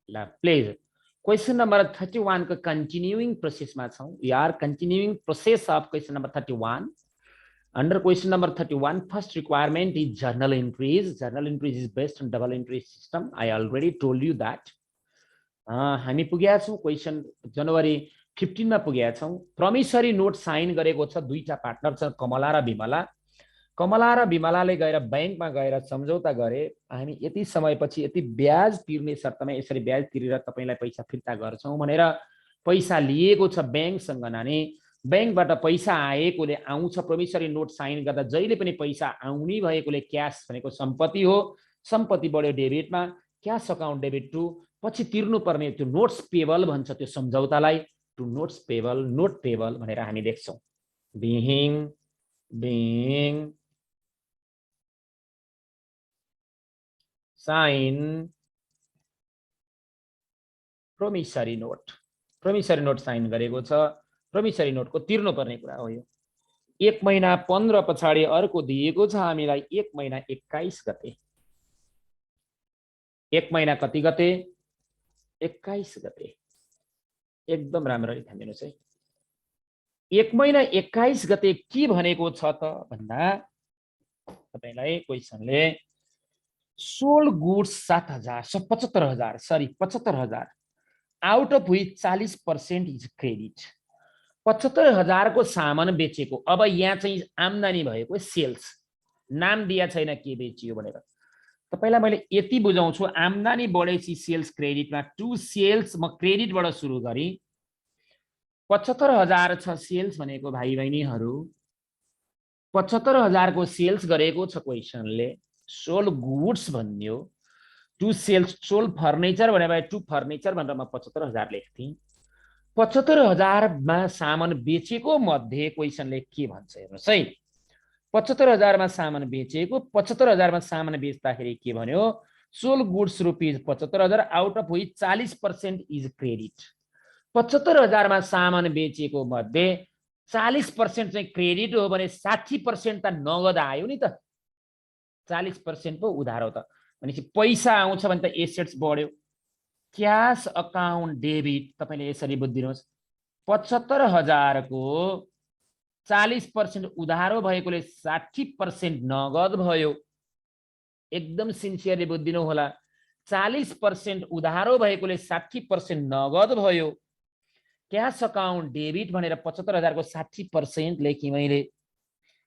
ल please question number 31 को continuing process में छौं यार continuing process of question number 31 under question number 31 first requirement is journal entries is based on double entry system I already told you that हामी पुगेका छौं question जनवरी 15 मा पुगेका छौं प्रमिसरी नोट साइन गरेको छ दुईटा पार्टनर छ कमला र विमलाले गएर बैंकमा गएर सम्झौता गरे हामी यति समयपछि यति ब्याज तिर्ने शर्तमा यसरी ब्याज तिरेर तपाईलाई पैसा फिर्ता गर्छौं भनेर पैसा लिएको छ बैंकसँग नानी बैंकबाट पैसा आएकोले आउँछ प्रोमिसरी नोट साइन गर्दा जहिले पनि पैसा आउने भएकोले क्याश भनेको सम्पत्ति हो सम्पत्ति बढ्यो डेबिटमा क्याश अकाउन्ट डेबिट टु पछि तिर्नु पर्ने त्यो नोट्स पेबल भन्छ त्यो सम्झौतालाई to notes payable note payable भनेर हामी लेख्छौं being sign promissory note sign गरेको छ प्रोमिसरी नोट को तिर्नु पर्ने कुरा हो यो 1 महिना 15 पछाडी अर्को दिएको छ हामीलाई 1 महिना 21 गते 1 महिना कति गते 21 गते एकदम राम्ररी ध्यान दिनुस् है 1 महिना 21 गते के भनेको छ त भन्दा तपाईलाई क्वेशनले sold goods 7,000 out of which 40% is credit 75,000 को सामान बेचेको अब यहाँ चाहिँ आम्दानी भएको सेल्स नाम दिया छैन के बेचियो भनेर तपाईलाई मैले यति बुझाउँछु आम्दानी बढेपछि सेल्स क्रेडिटमा टु सेल्स म क्रेडिटबाट सुरु गरी 75,000 छ सेल्स भनेको भाइ बहिनीहरु 75,000 को सेल्स गरेको छ क्वेशनले सोल्ड गुड्स भन्यो टु सेल्स सोल्ड फर्निचर भने भए टु फर्निचर भनेर म 75,000 लेख्थेँ 75,000 मा सामान बेचेको मध्ये क्वेशनले के भन्छ हेर्नुस् है 75,000 मा सामान बेचेको 75,000 मा सामान बेच्दाखेरि के भन्यो sold goods rupees 75,000 out of which 40% is credit 75,000 मा सामान बेचेको मध्ये 40% चाहिँ क्रेडिट हो भने 60% त नगद आयो नि त 40% पो उधार हो त भनेपछि पैसा आउँछ भने त एसेट्स बढ्यो क्याश अकाउन्ट डेबिट तपाईले यसरी बुझिदिनुस् 75,000 को 40% उधारो भएकोले 60% नगद भयो एकदम सिन्सियरली बुझिदिनु होला 40% उधारो भएकोले 60% नगद भयो क्याश अकाउन्ट डेबिट भनेर 75,000 को 60% लेखी मैले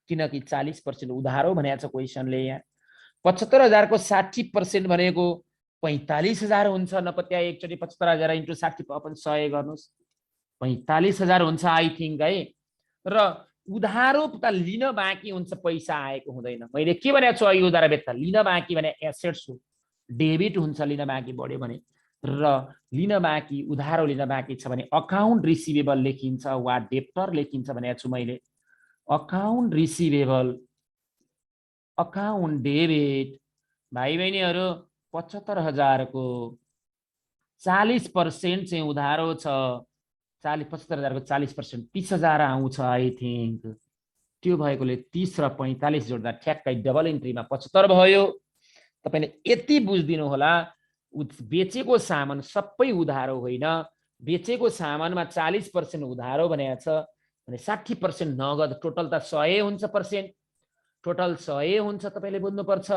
किनकि 40% उधारो भनेको छ क्वेशनले यहाँ 75,000 को 60% भनेको 45,000 हुन्छ नपत्या एकचोटी 75,000 इन्टु 60 अपन 100 गर्नुस् 45,000 हुन्छ आई थिंक है र उधारो त लिन बाँकी हुन्छ पैसा आएको हुँदैन मैले के भनेको छु अघि उधारो बेच्दा लिन बाँकी भने एसेट्स हो डेबिट हुन्छ लिन बाँकी बढ्यो भने र लिन बाँकी उधारो लिन बाँकी छ भने अकाउन्ट रिसिभेबल लेखिन्छ वा डेप्टर लेखिन्छ भनेको छु मैले अकाउन्ट रिसिभेबल अकाउन्ट डेबिट भाइ बहिनीहरु 75,000 को 40% चाहिँ उधारो छ 75,000 को 40% 30,000 आउँछ आई थिंक त्यो भएकोले 30 र 45 जोड्दा ठ्याक्कै डबल इन्ट्रीमा 75 भयो तपाईले यति बुझ्दिनु होला बेचेको सामान सबै उधारो होइन बेचेको सामानमा 40% उधारो भनेको छ भने 60% नगद टोटल त 100 हुन्छ पर्सेन्ट टोटल 100 हुन्छ तपाईले बुझ्नु पर्छ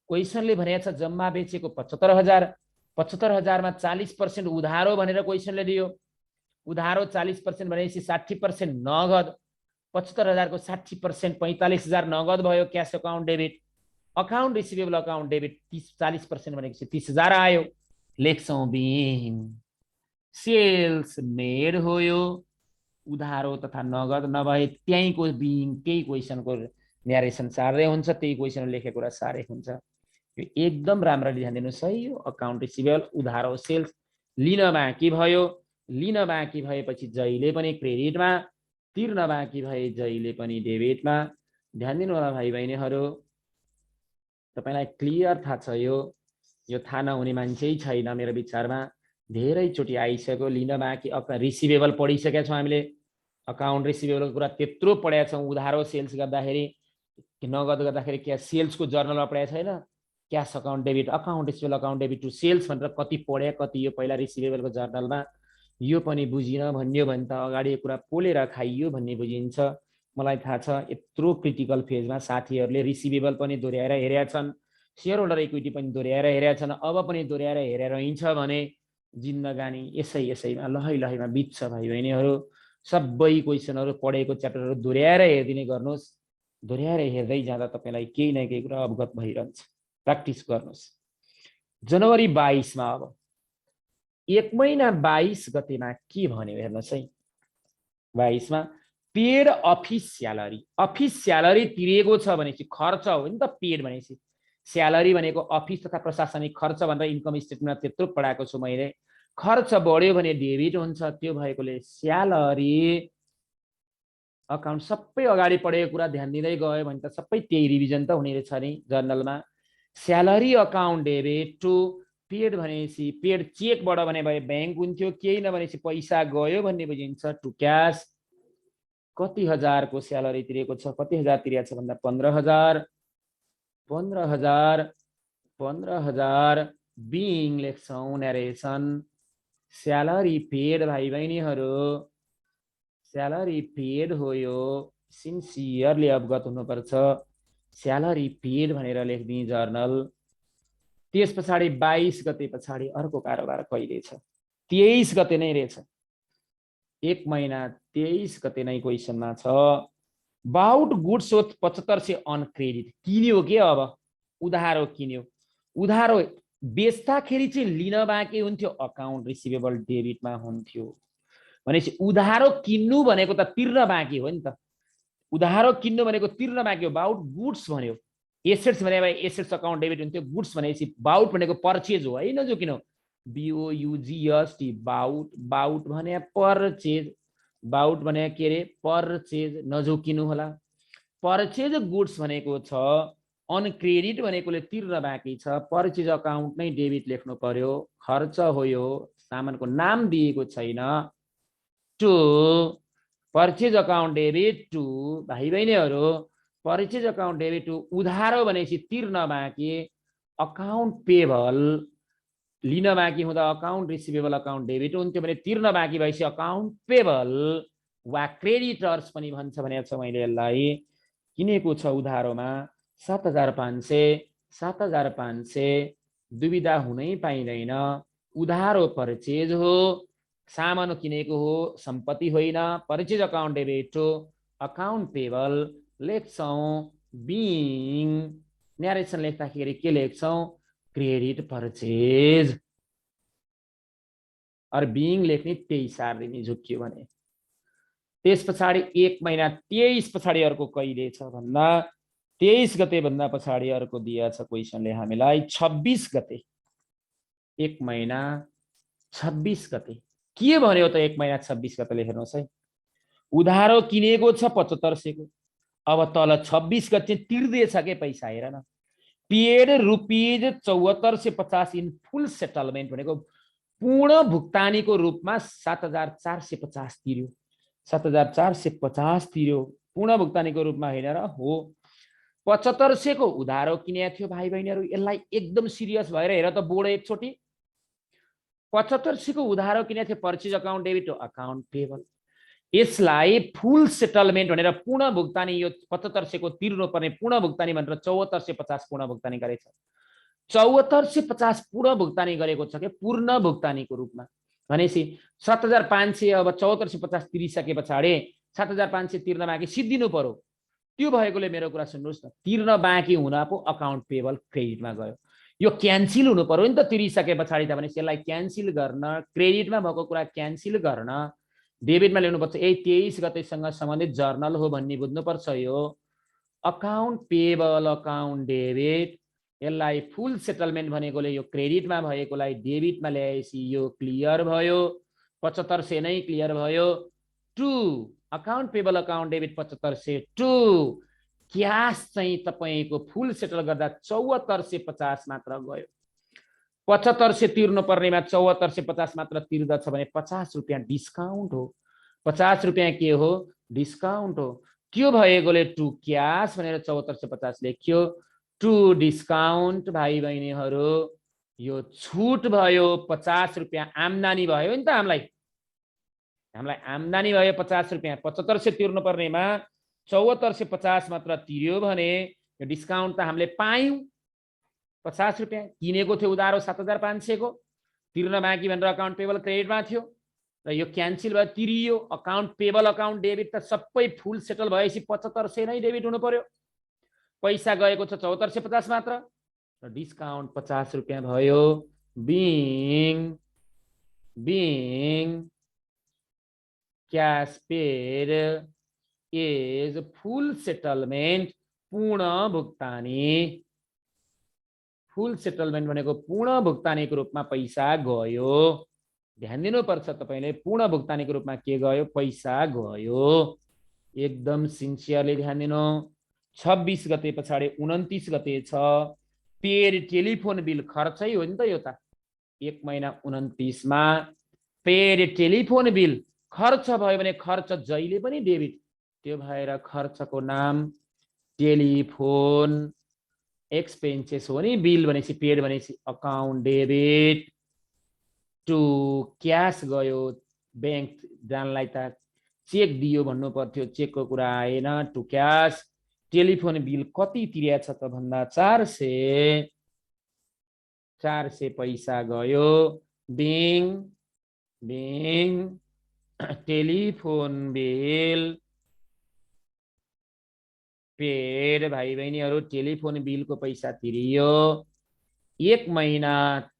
क्वेशनले भनेको छ जम्मा बेचेको 75,000 75,000 मा 40% उधारो भनेर क्वेशनले दियो उधारो 40% भनेपछि 60% नगद 75,000 को 60% 45,000 नगद भयो cash account debit account receivable account debit 40% भनेपछि 30,000 आयो लेख्छौं बिङ सेल्स मेड हो यो उधारो तथा नगद नभए त्यहीको बिङ त्यही क्वेशनको न्यारेसन सारै हुन्छ त्यही क्वेशन लेखेको कुरा सारै हुन्छ यो एकदम राम्ररी ध्यान दिनुस् है यो अकाउन्ट रिसिभेबल उधारो सेल्स लिन बाँकी भयो लिन बाँकी भएपछि जहिले पनि क्रेडिटमा तिर्न बाँकी भए जहिले पनि डेबिटमा ध्यान दिनु होला भाइ बहिनीहरु तपाईलाई क्लियर थाहा छ यो थाहा नहुने मान्छे छैन मेरो विचारमा धेरै चोटी आइसक्यो लिन बाँकी रिसिभेबल पढिसकेका छौं हामीले अकाउन्ट रिसिभेबलको कुरा त्यत्रो पढेका छौं उधारो सेल्स गर्दाखेरि नगद गर्दाखेरि के सेल्सको जर्नलमा पढेको छैन cash account debit, account receivable account debit to sales भनेर कति पढ्या कति यो पहिला रिसिभेबलको जर्नलमा यो पनि बुझिन भन्यो भने त अगाडि कुरा पोलेर खाइयो भन्ने बुझिन्छ। मलाई थाहा छ यत्रो क्रिटिकल फेजमा साथीहरूले रिसिभेबल पनि दोहोऱ्याएर हेरेका छन्, सेयर होल्डर इक्विटी पनि दोहोऱ्याएर हेरेका छन्, अब पनि दोहोऱ्याएर हेरेर हिँड्छ भने जिन्दगानी यसैमा लहैमा बित्छ भाइ बहिनीहरू। सबै क्वेसनहरू पढेको च्याप्टरहरू दोहोऱ्याएर हेरिदिने गर्नुहोस्, दोहोऱ्याएर हेर्दै जाँदा तपाईँलाई केही न केही कुरा अवगत भइरहन्छ। प्र्याक्टिस गर्नुहोस्। जनवरी 22 मा अब 1 महिना 22 गतेमा के भन्यो हेर्नुहोस् है। 22 मा paid office salary, office salary तिरेको छ भनेपछि खर्च हो नि त। पेड भनेपछि स्यालेरी भनेको अफिस तथा प्रशासनिक खर्च भनेर इन्कम स्टेटमेन्टमा त्यत्रो पढाएको छु मैले। खर्च बढ्यो भने डेबिट हुन्छ, त्यो भएकोले स्यालेरी अकाउन्ट सबै अगाडि पढेको कुरा ध्यान दिँदै गयो भने त सबै त्यही रिभिजन त हुने रहेछ नि जर्नलमा। Salary account debit to paid भनेपछि पेड चेकबाट भने भए ब्याङ्क हुन्थ्यो, केही नभनेपछि पैसा गयो भन्ने बुझिन्छ। टु क्यास कति हजारको स्यालेरी तिरेको छ, कति हजार तिरेको छ भन्दा 15,000 बिङ लेख्छौँ न्यारेसन। स्यालेरी पेड भाइ बहिनीहरू, स्यालेरी पेड हो यो, सिन्सियरली अवगत हुनुपर्छ। स्यालेरी पेड भनेर लेख्ने जर्नल। त्यस पछाडि 22 गते पछाडि अर्को कारोबार कहिले छ? 23 गते नै रहेछ। 1 महिना 23 गते नै क्वेसनमा छ। Bought goods worth 7500 on credit किन्यो के? अब उधारो किन्यो, उधारो बेच्दाखेरि चाहिँ लिन बाँकी हुन्थ्यो, अकाउन्ट रिसिभेबल डेबिटमा हुन्थ्यो। भनेपछि उधारो किन्नु भनेको त तिर्न बाँकी हो नि त। उधारो किन्नु भनेको तिर्न बाँकी हो। बाउट गुड्स भन्यो, एसेट्स भने एसेट्स अकाउन्ट डेबिट हुन्थ्यो। गुड्स भनेपछि बाउट भनेको पर्चेज हो है, नजुकिन BOUGST बाउट। बाउट भने पर्चेज, बाउट भने के अरे पर्चेज, नजुकिनु होला। पर्चेज गुड्स भनेको छ, अन क्रेडिट भनेकोले तिर्न बाँकी छ। पर्चेज अकाउन्ट नै डेबिट लेख्नु पर्यो, खर्च हो यो, सामानको नाम दिएको छैन। To purchase account debit to भाइ बहिनीहरू, पर्चेज अकाउन्ट डेबिट टु उधारो भनेपछि तिर्न बाँकी, अकाउन्ट पेबल लिन बाँकी हुँदा अकाउन्ट रिसिभेबल अकाउन्ट डेबिट हुन्थ्यो भने तिर्न बाँकी भएपछि अकाउन्ट पेबल वा क्रेडिटर्स पनि भन्छ भनेको छ मैले यसलाई। किनेको छ उधारोमा 7,500, 7,500 दुविधा हुनै पाइँदैन। उधारो पर्चेज हो, सामान किनेको हो, सम्पत्ति होइन। Purchase account debit to account payable लेख्छौँ बिङ, न्यारेसन लेख्दाखेरि के लेख्छौँ? Credit purchase. और बिङ लेख्ने 23 सार्दिने झुक्कियो भने। त्यस पछाडि 1 महिना 23 पछाडि अर्को कहिले छ भन्दा 23 गते भन्दा पछाडि अर्को दिएछ क्वेसनले हामीलाई 26 गते। 1 महिना 26 गते के भन्यो त? 1 महिना 26 गतेले हेर्नुहोस् है। उधारो किनेको छ 7500 को, अब तल 26 गते तिर्दैछ के पैसा, हेर न। Paid rupees 7450 in full settlement भनेको पूर्ण भुक्तानीको रूपमा 7,450 तिर्यो। 7,450 तिर्यो पूर्ण भुक्तानीको रूपमा होइन र हो। 7500 को उधारो किनेको थियो भाइ बहिनीहरू। यसलाई एकदम सिरियस भएर हेर त बोर्ड एकचोटि। 7500 को उधारो किनेको थियो, purchase account debit to account payable. यसलाई फुल सेटलमेन्ट भनेर पूर्ण भुक्तानी, यो 7500 को तिर्नुपर्ने पूर्ण भुक्तानी भनेर 7450 पूर्ण भुक्तानी गरेछ। 7450 पूर्ण भुक्तानी गरेको छ के पूर्ण भुक्तानीको रूपमा। भनेपछि 7,500 अब 7450 तिरिसके पछाडि 7,500 तिर्न बाँकी सिद्धिनु पर्यो। त्यो भएकोले मेरो कुरा सुन्नुहोस् न, तिर्न बाँकी हुन पो अकाउन्ट पेबल क्रेडिटमा गयो। यो क्यान्सिल हुनु पर्यो नि त तिरिसके पछाडि त। भनेपछि यसलाई क्यान्सिल गर्न, क्रेडिटमा भएको कुरा क्यान्सिल गर्न डेबिटमा ल्याउनुपर्छ। 23 गतेसँग सम्बन्धित जर्नल हो भन्ने बुझ्नुपर्छ। यो अकाउन्ट पेबल अकाउन्ट डेबिट, यसलाई फुल सेटलमेन्ट भनेकोले यो क्रेडिटमा भएकोलाई डेबिटमा ल्याएपछि यो क्लियर भयो। 7500 नै क्लियर भयो। To account payable account debit 7500 to cash चाहिँ तपाईको फुल सेटल गर्दा 7450 मात्र गयो। 7500 तिर्नु पर्नेमा 7450 मात्र तिर्दछ भने 50 रुपियाँ डिस्काउन्ट हो। 50 रुपियाँ के हो? डिस्काउन्ट हो। त्यो भएकोले टु क्यास भनेर 7450 लेख्यो। टु डिस्काउन्ट भाइ बहिनीहरू यो छुट भयो 50 रुपियाँ आम्दानी भयो नि त हामीलाई आम्दानी भयो 50 रुपियाँ 7500 तिर्नु पर्नेमा 7450 मात्र तिर्यो भने यो डिस्काउन्ट त हामीले पायौं 50 रुपियाँ किनेको थियो उधारो 7500 को तिर्न बाँकी भनेर अकाउन्ट पेबल क्रेडिटमा थियो र यो क्यान्सल भयो तिरियो अकाउन्ट पेबल अकाउन्ट डेबिट त सबै फुल सेटल भएपछि 7500 नै डेबिट हुनु पर्यो पैसा गएको छ 7450 मात्र र डिस्काउन्ट 50 रुपियाँ भयो being cash paid is full settlement पूर्ण भुक्तानी फुल सेटलमेन्ट भनेको पूर्ण भुक्तानीको रूपमा पैसा गयो ध्यान दिनुपर्छ तपाईले पूर्ण भुक्तानीको रूपमा के गयो पैसा गयो एकदम सिन्सियरली ध्यान दिनु 26 गते पछाडी 29 गते छ पेड टेलिफोन बिल खर्चै हो नि त यो त 1 महिना 29 मा पेड टेलिफोन बिल खर्च भयो भने खर्च जहिले पनि डेबिट त्यो भएर खर्चको नाम टेलिफोन एक्सपेन्सेस हो नि बिल भनेपछि पेड भनेपछि अकाउन्ट डेबिट टु क्याश गयो बैंक जानलाई त चेक दियो भन्नु पर्थ्यो चेकको कुरा आएन टु क्याश टेलिफोन बिल कति तिरेछ त भन्दा 400 पैसा गयो बिङ टेलिफोन बिल पेड भाइ बहिनीहरु टेलिफोन बिलको पैसा तिरियो 1 महिना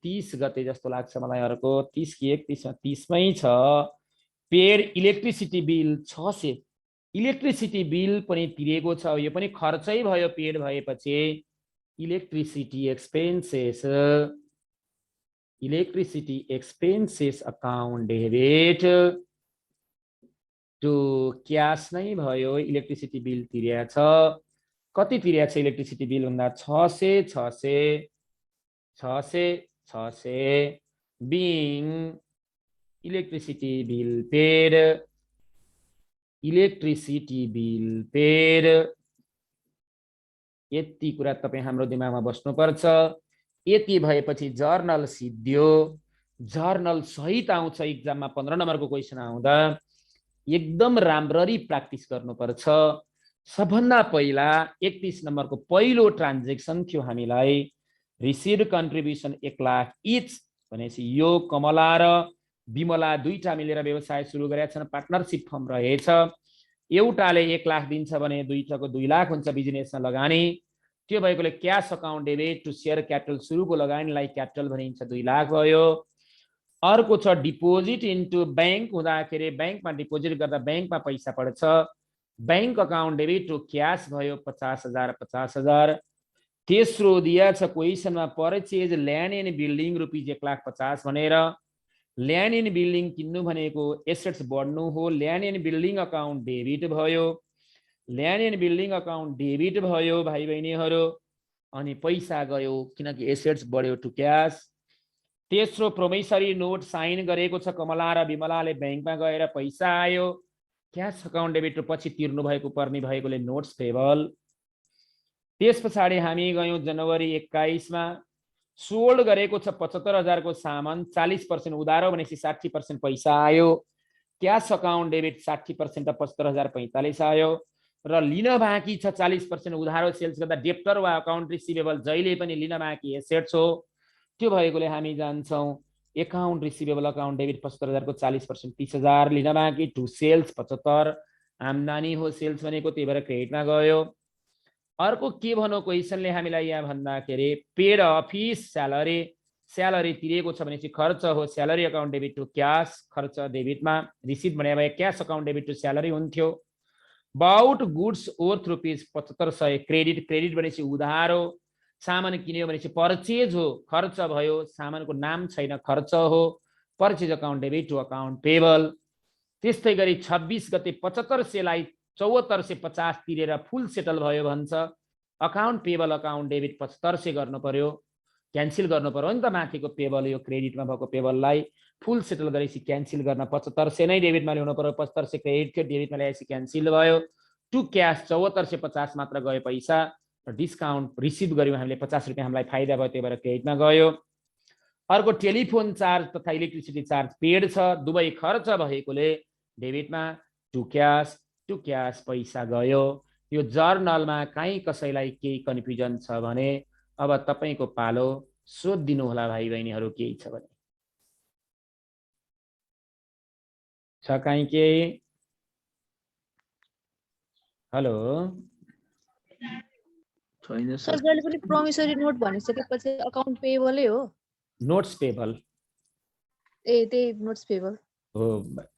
30 गते जस्तो लाग्छ मलाई अर्को 30 कि 31 मा 30 मै छ paid electricity bill 600 electricity bill पनि तिरेको छ यो पनि खर्चै भयो पेड भएपछि electricity expenses account debit to cash नै भयो इलेक्ट्रिसिटी बिल तिरेछ कति तिरेछ इलेक्ट्रिसिटी बिल भन्दा 600 बिङ इलेक्ट्रिसिटी बिल पेड यति कुरा तपाई हाम्रो दिमागमा बस्नुपर्छ यति भएपछि जर्नल सिद्धियो जर्नल सहित आउँछ एक्जाममा 15 नम्बरको क्वेशन आउँदा एकदम राम्ररी प्र्याक्टिस गर्नुपर्छ सबभन्दा पहिला 31 नम्बरको पहिलो ट्रान्जेक्सन थियो हामीलाई रिसिभ कन्ट्रिब्युसन 1 लाख इच भनेपछि यो कमला र विमला दुईटा मिलेर व्यवसाय सुरु गरेका छन् पार्टनरशिप फर्म रहेछ एउटाले 1 लाख दिन्छ भने दुईटाको 2 लाख हुन्छ बिजनेसमा लगानी त्यो भएकोले cash account debit to share capital सुरुको लगानीलाई क्यापिटल भनिन्छ 2 लाख भयो अर्को छ डिपोजिट इन्टु बैंक हुँदाखेरि बैंकमा डिपोजिट गर्दा बैंकमा पैसा पर्छ bank account debit to cash भयो 50,000 तेस्रो दिया छ क्वेशनमा purchase land and building rupees 1,50,000 भनेर ल्यान्ड एन्ड बिल्डिङ किन्नु भनेको एसेट्स बढ्नु हो land and building account debit भयो land and building account debit भयो भाइ बहिनीहरु अनि पैसा गयो किनकि एसेट्स बढ्यो टु क्याश तेस्रो प्रोमिसरी नोट साइन गरेको छ कमला र विमलाले बैंकमा गएर पैसा आयो क्याश अकाउन्ट डेबिट पछि तिर्नु भएको पर्ने भएकोले नोट्स पेबल त्यसपछि हामी गयौं जनवरी 21 मा सोल्ड गरेको छ 75,000 को सामान 40% उधारो भनेपछि 60% पैसा आयो क्याश अकाउन्ट डेबिट 60% त 75,045 आयो र लिन बाँकी छ 40% उधारो सेल्स गर्दा डेप्टर वा अकाउन्ट रिसिभेबल जहिले पनि लिन बाँकी एसेट्स हो त्यो भएकोले हामी जान्छौं अकाउन्ट रिसिभेबल अकाउन्ट डेबिट 75,000 को 40% 30,000 लिन बाँकी टु सेल्स 75 आम्दानी हो सेल्स भनेको त्यही भएर क्रेडिटमा गयो अर्को के भनौं क्वेशनले हामीलाई यहाँ भन्दाखेरि पेड अफिस स्यालेरी तिरेको छ भनेपछि खर्च हो salary account debit to cash खर्च डेबिटमा रिसिभ भने भए cash account debit to salary हुन्थ्यो bought goods worth rupees 7500 credit भनेपछि उधारो सामान किन्यो भनेपछि परचेज हो खर्च भयो सामानको नाम छैन खर्च हो purchase account debit to account payable त्यस्तै गरी 26 गते 7500 लाई 7450 तिरेर फुल सेटल भयो भन्छ अकाउन्ट पेबल अकाउन्ट डेबिट 7500 गर्नु पर्यो क्यान्सल गर्नु पर्यो नि त माथिको पेबल यो क्रेडिटमा भएको पेबललाई फुल सेटल गरेपछि क्यान्सल गर्न 7500 नै डेबिटमा ल्याउनु पर्यो 7500 क्रेडिट थियो डेबिटमा ल्याएपछि क्यान्सल भयो टु क्याश 7450 मात्र गयो पैसा डिस्काउन्ट रिसिभ गर्यौँ हामीले, 50 रुपियाँ हामीलाई फाइदा भयो, त्यही भएर क्रेडिटमा गयो। अर्को टेलिफोन चार्ज तथा इलेक्ट्रिसिटी चार्ज पेड छ, दुवै खर्च भएकोले डेबिटमा। टु क्यास पैसा गयो। यो जर्नलमा कहीँ कसैलाई केही कन्फ्युजन छ भने अब तपाईको पालो, सोधिदिनु होला भाइ बहिनीहरू केही छ भने। छ कहीँ केही? हेलो छैन सर सर। जहिले पनि प्रोमिसरी नोट भनिसकेपछि अकाउन्ट पेएबलै हो? नोट्स पेबल त्यही नोट्स पेएबल हो।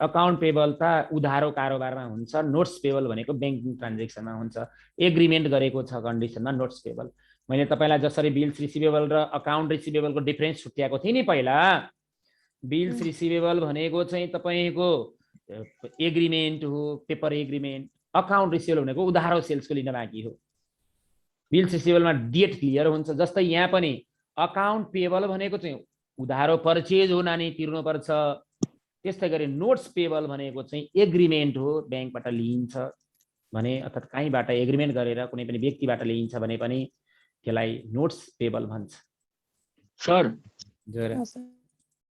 अकाउन्ट पेबल त उधारो कारोबारमा हुन्छ, नोट्स पेबल भनेको ब्याङ्किङ ट्रान्जेक्सनमा हुन्छ, एग्रिमेन्ट गरेको छ कन्डिसनमा नोट्स पेबल। मैले तपाईँलाई जसरी बिल्स रिसिभेबल र अकाउन्ट रिसिभेबलको डिफरेन्स छुट्याएको थिएँ नि पहिला, बिल्स रिसिभेबल भनेको चाहिँ तपाईँको एग्रिमेन्ट हो, पेपर एग्रिमेन्ट। अकाउन्ट रिसिभेबल भनेको उधारो सेल्सको लिन बाँकी हो। बिल्स रिसिभेबलमा डेट क्लियर हुन्छ। जस्तै यहाँ पनि अकाउन्ट पेबल भनेको चाहिँ उधारो पर्चेज हो, नानी तिर्नुपर्छ। त्यस्तै गरी नोट्स पेबल भनेको चाहिँ एग्रिमेन्ट हो, ब्याङ्कबाट लिइन्छ भने अर्थात् कहीँबाट एग्रिमेन्ट गरेर कुनै पनि व्यक्तिबाट लिइन्छ भने पनि त्यसलाई नोट्स पेबल भन्छ। सर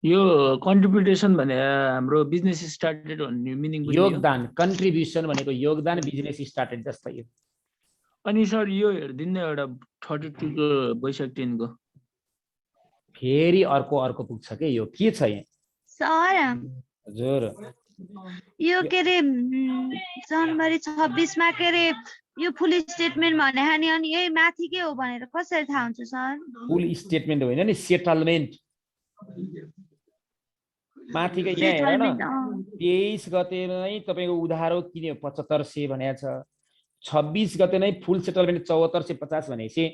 यो कन्ट्रिब्युसन भने हाम्रो बिजनेस स्टार्टेड भन्ने मिनिङ बुझ्यो? योगदान, कन्ट्रिब्युसन भनेको योगदान, बिजनेस स्टार्टेड जस्तै हो। अनि सर यो हेर्दिनु एउटा 32 को वैशाख 10 को फेरि अर्को पुग्छ के यो के छ यहाँ? सर हजुर यो के रे जनवरी 26 मा के रे यो फुल स्टेटमेन्ट भने नि, अनि यही माथि के हो भनेर कसरी थाहा हुन्छ सर? फुल स्टेटमेन्ट होइन नि, सेटलमेन्ट। माथिको यहाँ हेर न, 23 गते नै तपाईको उधारो किन्यो 7500 भनेको छ, 26 गते नै फुल सेटलमेन्ट 7450 भनेपछि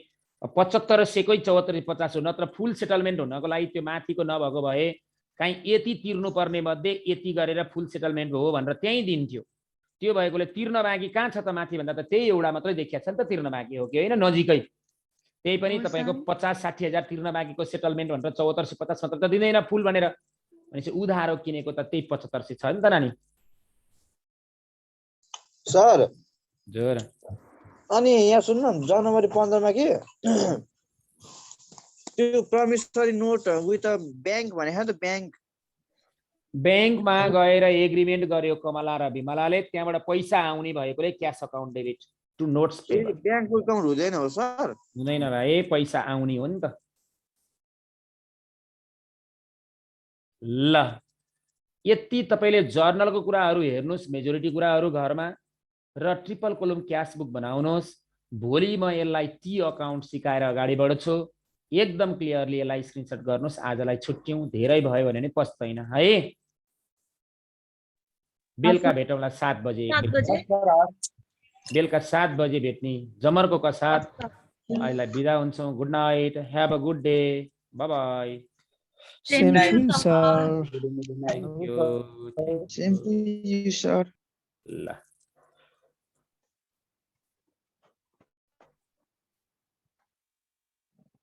7500 कै 7450 हो। नत्र फुल सेटलमेन्ट हुनको लागि त्यो माथिको नभएको भए कहीँ यति तिर्नु पर्ने मध्ये यति गरेर फुल सेटलमेन्ट हो भनेर त्यही दिन्थ्यो। त्यो भएकोले तिर्न बाँकी कहाँ छ त माथि भन्दा त त्यही एउटा मात्रै देखिया छ नि त तिर्न बाँकी हो कि होइन, नजिकै। त्यही पनि तपाईको 50-60 हजार तिर्न बाँकीको सेटलमेन्ट भनेर 7450 मात्र त दिँदैन फुल भनेर, भनेपछि उधारो किनेको त त्यही 7500 छ नि त नानी। सर जोर अनि यहाँ सुन्नु, जनवरी 15 मा के त्यो प्रमिसरी नोट विथ अ ब्याङ्क भनेको त ब्याङ्कमा गएर एग्रिमेन्ट गर्यो कमला र विमलाले, त्यहाँबाट पैसा आउने भएकोले cash account debit to notes payable. Bank account हुँदैन हो सर? हुँदैन भाइ, पैसा आउने हो नि त। ल यति तपाईले जर्नलको कुराहरू हेर्नुस्, मेजोरिटी कुराहरू घरमा, र ट्रिपल कोलम क्यास बुक बनाउनुहोस्। भोलि म यसलाई टी अकाउन्ट सिकाएर अगाडि बढ्छु। एकदम क्लियरली यसलाई स्क्रिनशट गर्नुहोस्। आजलाई छुट्यौँ, धेरै भयो भने नि पस्दैन है। बेलुका भेटौँला 7 बजे। बेलुका 7 बजे भेट्ने जमर्को का साथ। अहिलेलाई बिदा हुन्छौँ। Good night, have a good day, by by. Same to you, sir. Thank you. Same to you, sir. ल